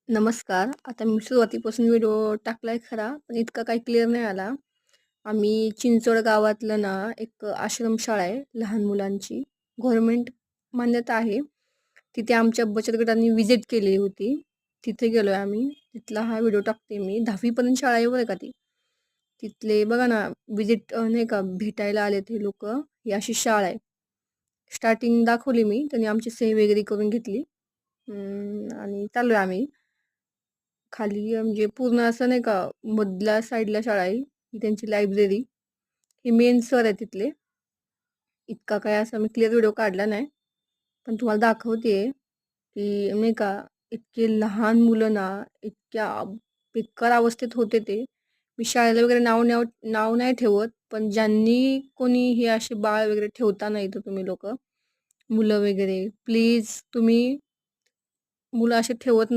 नमस्कार. आता मी सुरुवातीपासून व्हिडिओ टाकलाय खरा, पण इतका काही क्लिअर नाही आला. आम्ही चिंचवड गावातलं ना एक आश्रमशाळा आहे लहान मुलांची. गव्हर्नमेंट मान्यता आहे. तिथे आमच्या बचत गटाने व्हिजिट केली होती. तिथे गेलोय आम्ही. तिथला हा व्हिडिओ टाकते मी. 10वी पर्यंत शाळा आहे बरं का ती. तिथले बघा ना व्हिजिट नाही का भेटायला आले ते लोकं. ही अशी शाळा आहे. स्टार्टिंग दाखवली मी. त्यांनी आमची सही वगैरे करून घेतली. आणि चाललोय आम्ही. खाली म्हणजे पूर्ण असं नाही का मधल्या साईडला शाळा आहे. ही त्यांची लायब्ररी. हे मेन सर आहे तिथले. इतका काय असा मी क्लिअर व्हिडिओ काढला नाही. पण तुम्हाला दाखवतेय, की नाही का इतके लहान मुलं ना इतक्या बेकार अवस्थेत होते ते. मी शाळेला वगैरे नाव नाही ठेवत, पण ज्यांनी कोणी हे असे बाळ वगैरे ठेवता नाही इथं तुम्ही लोकं, मुलं वगैरे प्लीज तुम्ही मुलं असे ठेवत